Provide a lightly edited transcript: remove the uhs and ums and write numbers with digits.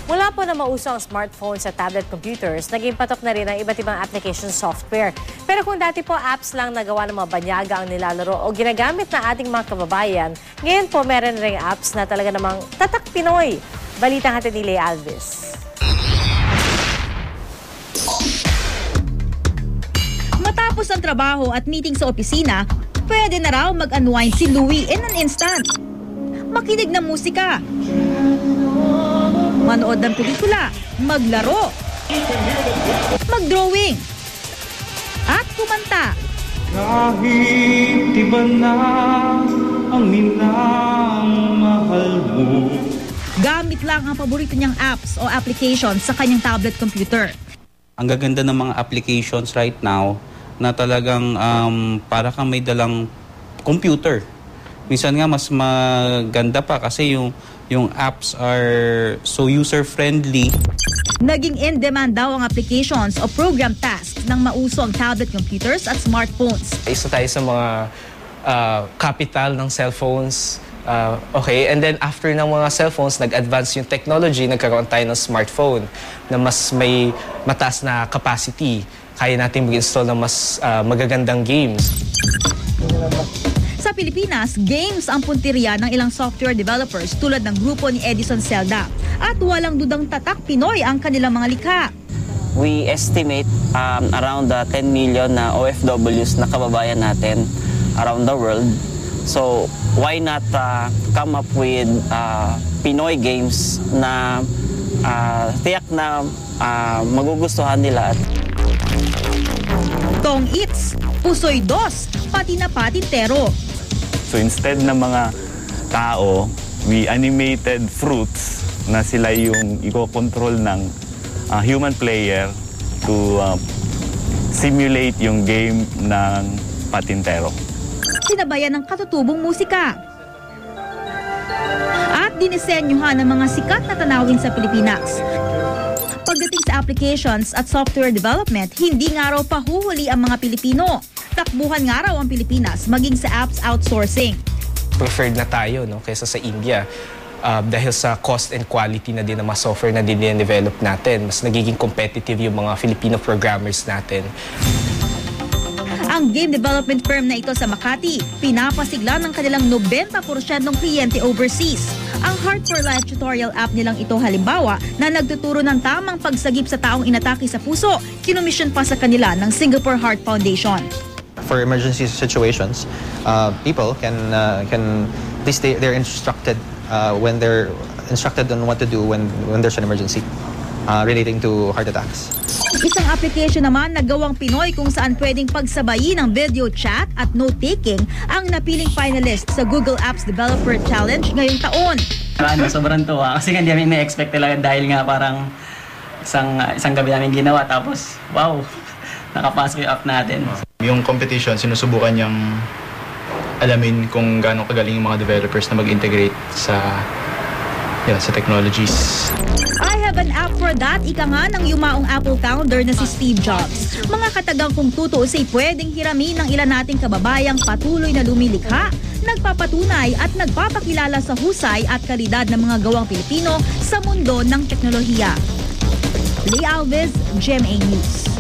Mula po na mauso ang smartphones at tablet computers, naging patok na rin ang iba't ibang application software. Pero kung dati po apps lang nagawa ng mga banyaga ang nilalaro o ginagamit na ating mga kababayan, ngayon po meron ring apps na talaga namang tatak Pinoy. Balitang hatid ni Leigh Alves. Matapos ang trabaho at meeting sa opisina, pwede na raw mag-unwind si Louie in an instant. Makinig ng musika, manood ng pelikula, maglaro, mag-drawing, at kumanta. Kahit iba na ang minamahal mo. Gamit lang ang paborito niyang apps o applications sa kanyang tablet computer. Ang gaganda ng mga applications right now na talagang para kang may dalang computer. Minsan nga mas maganda pa kasi yung apps are so user-friendly. Naging in-demand daw ang applications o program tasks ng mauso ang tablet computers at smartphones. Isa tayo sa mga capital ng cellphones. Okay, and then after ng mga cellphones, nag-advance yung technology, nagkaroon tayo ng smartphone na mas may mataas na capacity. Kaya natin mag-install ng mas magagandang games. Sa Pilipinas, games ang punteriya ng ilang software developers tulad ng grupo ni Edison Zelda. At walang dudang tatak Pinoy ang kanilang mga likha. We estimate around 10 million na OFWs na kababayan natin around the world. So why not come up with Pinoy games na tiyak na magugustuhan nila. Tong Eats, Pusoy Dos, pati na patintero. So instead na mga tao, we animated fruits na sila yung i-control ng human player to simulate yung game ng patintero. Sinabayan ng katutubong musika. At dinisenyuhan ng mga sikat na tanawin sa Pilipinas. Pagdating sa applications at software development, hindi nga raw pahuhuli ang mga Pilipino. Takbuhan nga raw ang Pilipinas maging sa apps outsourcing. Preferred na tayo kaysa sa India. Dahil sa cost and quality na din ng mga software na din-develop natin. Mas nagiging competitive yung mga Filipino programmers natin. Ang game development firm na ito sa Makati, pinapasigla ng kanilang 90% ng kliyente overseas. Ang Heart for Life tutorial app nilang ito halimbawa na nagtuturo ng tamang pagsagip sa taong inatake sa puso, kinumisyon pa sa kanila ng Singapore Heart Foundation. For emergency situations, people can at least they're instructed when they're instructed on what to do when there's an emergency relating to heart attacks. Isang application naman na gawang Pinoy kung saan pwedeng pagsabayin ng video chat at note-taking ang napiling finalist sa Google Apps Developer Challenge ngayong taon. Sobrang tuwa kasi hindi namin na-expect talaga dahil nga parang isang gabi namin ginawa tapos wow, nakapasok yung app natin. Yung competition, sinusubukan niyang alamin kung gaano kagaling yung mga developers na mag-integrate sa technologies. I have an app for that, ika nga ng yumaong Apple founder na si Steve Jobs. Mga katagang kung tutuos ay pwedeng hiramin ng ilan nating kababayang patuloy na lumilikha, nagpapatunay at nagpapakilala sa husay at kalidad ng mga gawang Pilipino sa mundo ng teknolohiya. Leigh Alves, GMA News.